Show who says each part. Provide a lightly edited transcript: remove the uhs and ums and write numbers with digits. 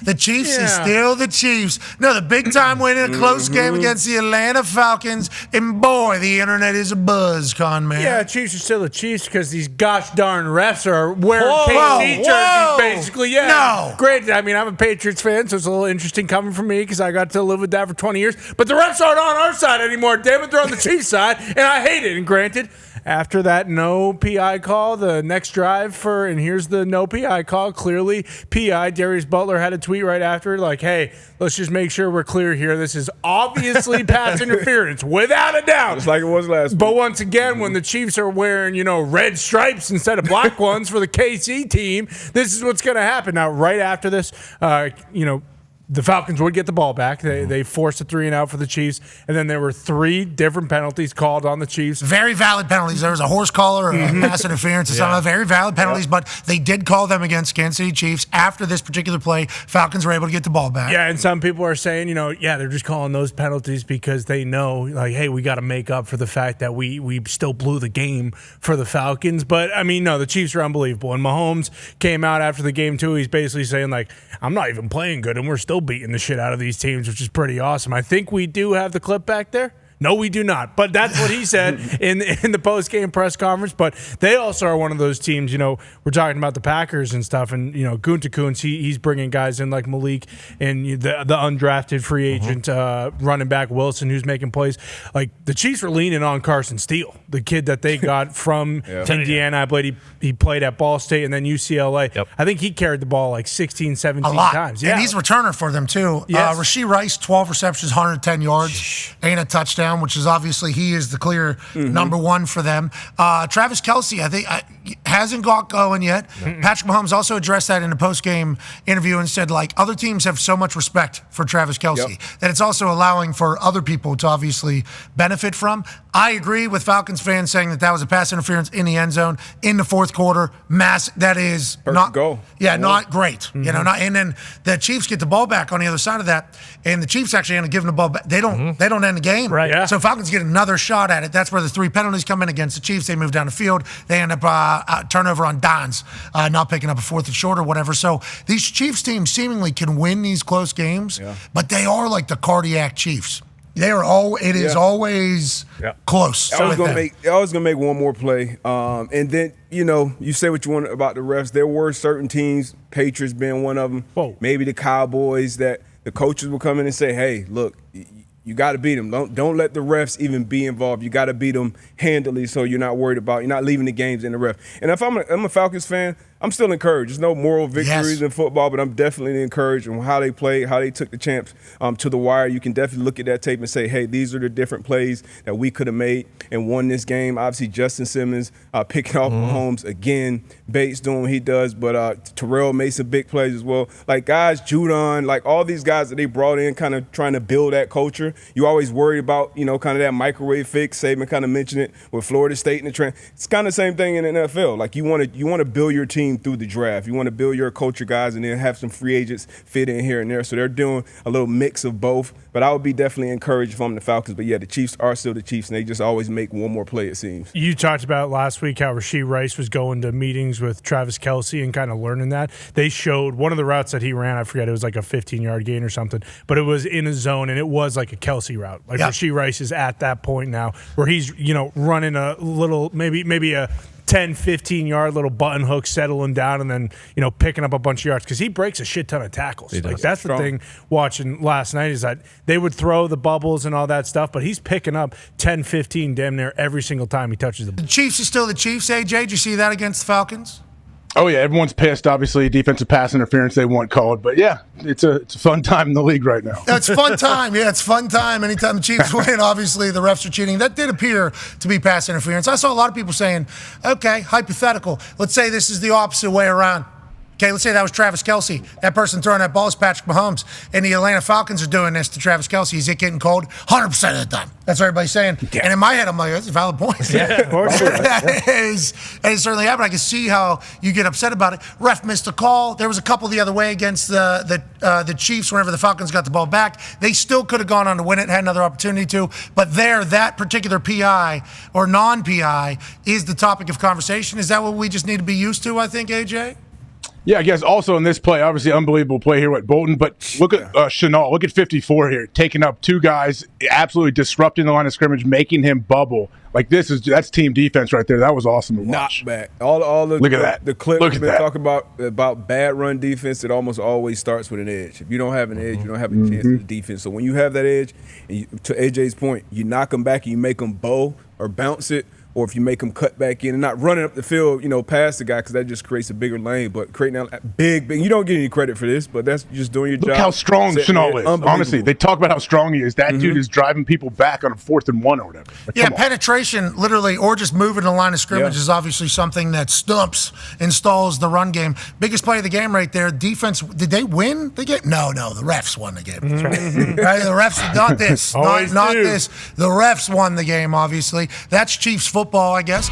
Speaker 1: The Chiefs is still the Chiefs. No, the big-time win in a close game against the Atlanta Falcons. And, boy, the internet is a buzz, con man.
Speaker 2: Yeah, Chiefs are still the Chiefs because these gosh darn refs are wearing KC jerseys, basically. Yeah.
Speaker 1: No.
Speaker 2: Granted, I mean, I'm a Patriots fan, so it's a little interesting coming from me because I got to live with that for 20 years. But the refs aren't on our side anymore. Damn it, they're on the Chiefs side, and I hate it. And granted, after that no PI call, the next drive and here's the no PI call, clearly PI. Darius Butler had a tweet right after, like, hey, let's just make sure we're clear here. This is obviously pass interference, without a doubt.
Speaker 3: Just like it was last week.
Speaker 2: But once again, when the Chiefs are wearing, red stripes instead of black ones for the KC team, this is what's going to happen. Now, right after this, the Falcons would get the ball back. They forced a 3-and-out for the Chiefs, and then there were 3 different penalties called on the Chiefs.
Speaker 1: Very valid penalties. There was a horse collar, a pass interference, and some of very valid penalties, but they did call them against Kansas City Chiefs. After this particular play, Falcons were able to get the ball back.
Speaker 2: Yeah, and some people are saying, they're just calling those penalties because they know, like, hey, we got to make up for the fact that we still blew the game for the Falcons. But, I mean, no, the Chiefs are unbelievable. And Mahomes came out after the game, too. He's basically saying, like, I'm not even playing good, and we're still beating the shit out of these teams, which is pretty awesome. I think we do have the clip back there. No, we do not. But that's what he said in the post-game press conference. But they also are one of those teams, we're talking about the Packers and stuff. And, Gutekunst, he's bringing guys in like Malik and the undrafted free agent running back Wilson, who's making plays. Like, the Chiefs are leaning on Carson Steele, the kid that they got from Indiana. I believe he played at Ball State and then UCLA. Yep. I think he carried the ball like 16, 17 times. Yeah.
Speaker 1: And he's a returner for them, too.
Speaker 2: Yes.
Speaker 1: Rashee Rice, 12 receptions, 110 yards, and a touchdown, which is obviously he is the clear number one for them. Travis Kelce, I think, hasn't got going yet. Patrick Mahomes also addressed that in a post-game interview and said, like, other teams have so much respect for Travis Kelce that it's also allowing for other people to obviously benefit from. I agree with Falcons fans saying that was a pass interference in the end zone in the fourth quarter. That is not
Speaker 3: goal.
Speaker 1: Yeah, not great. And then the Chiefs get the ball back on the other side of that, and the Chiefs actually end up giving the ball back. They don't end the game.
Speaker 2: Right. Yeah.
Speaker 1: So Falcons get another shot at it. That's where the 3 penalties come in against the Chiefs. They move down the field. They end up turnover on Dahn's, not picking up a 4th and short or whatever. So these Chiefs teams seemingly can win these close games, but they are like the cardiac Chiefs. They are is always close.
Speaker 3: I was gonna make one more play, and then you say what you want about the refs. There were certain teams, Patriots being one of them, maybe the Cowboys, that the coaches will come in and say, "Hey, look, you got to beat them. Don't let the refs even be involved. You got to beat them handily, so you're not worried about you're not leaving the games in the ref." And if I'm a Falcons fan, I'm still encouraged. There's no moral victories in football, but I'm definitely encouraged in how they played, how they took the champs to the wire. You can definitely look at that tape and say, hey, these are the different plays that we could have made and won this game. Obviously, Justin Simmons picking off Mahomes again. Bates doing what he does, but Terrell made some big plays as well. Like, guys, Judon, like all these guys that they brought in kind of trying to build that culture. You always worry about, kind of that microwave fix. Saban kind of mentioned it with Florida State and the trend. It's kind of the same thing in the NFL. Like, you want to build your team through the draft. You want to build your culture guys and then have some free agents fit in here and there. So they're doing a little mix of both. But I would be definitely encouraged if I'm the Falcons. But, yeah, the Chiefs are still the Chiefs, and they just always make one more play, it seems.
Speaker 2: You talked about last week how Rashee Rice was going to meetings with Travis Kelce and kind of learning that. They showed one of the routes that he ran, I forget, it was like a 15-yard gain or something, but it was in a zone, and it was like a Kelce route. Like, Rashee Rice is at that point now where he's, running a little, maybe a 10, 15-yard little button hook, settling down, and then, picking up a bunch of yards because he breaks a shit ton of tackles. Like, that's the thing watching last night is that they would throw the bubbles and all that stuff, but he's picking up 10, 15 damn near every single time he touches the ball.
Speaker 1: The Chiefs are still the Chiefs, AJ. Did you see that against the Falcons?
Speaker 4: Oh, yeah, everyone's pissed. Obviously, defensive pass interference they want called. But, yeah, it's a fun time in the league right now.
Speaker 1: It's fun time. Yeah, it's fun time. Anytime the Chiefs win, obviously, the refs are cheating. That did appear to be pass interference. I saw a lot of people saying, okay, hypothetical. Let's say this is the opposite way around. Okay, let's say that was Travis Kelce. That person throwing that ball is Patrick Mahomes. And the Atlanta Falcons are doing this to Travis Kelce. Is it getting called? 100% of the time. That's what everybody's saying. Yeah. And in my head, I'm like, that's a valid point.
Speaker 2: Yeah, of course.
Speaker 1: That is certainly happened. I can see how you get upset about it. Ref missed a call. There was a couple the other way against the Chiefs whenever the Falcons got the ball back. They still could have gone on to win it, had another opportunity to. But that particular PI or non-PI is the topic of conversation. Is that what we just need to be used to, I think, AJ?
Speaker 4: Yeah, I guess also in this play, obviously unbelievable play here with Bolton, but look at Chenault. Look at 54 here, taking up two guys, absolutely disrupting the line of scrimmage, making him bubble. Like that's team defense right there. That was awesome to watch.
Speaker 3: Knockback. All the
Speaker 4: look at that.
Speaker 3: The clip
Speaker 4: we've
Speaker 3: we've been talking about bad run defense. It almost always starts with an edge. If you don't have an edge, you don't have a chance in the defense. So when you have that edge, and to AJ's point, you knock them back and you make them bow or bounce it. Or if you make them cut back in and not running up the field, past the guy, because that just creates a bigger lane. But creating a big, you don't get any credit for this, but that's just doing your job.
Speaker 4: Look how strong Chenault is. Honestly, they talk about how strong he is. That dude is driving people back on a 4th and 1 or whatever. Like,
Speaker 1: penetration, literally, or just moving the line of scrimmage is obviously something that installs the run game. Biggest play of the game right there. Defense, did they win the game? No, the refs won the game. Right? The refs, not this. not this. The refs won the game, obviously. That's Chiefs football, I guess.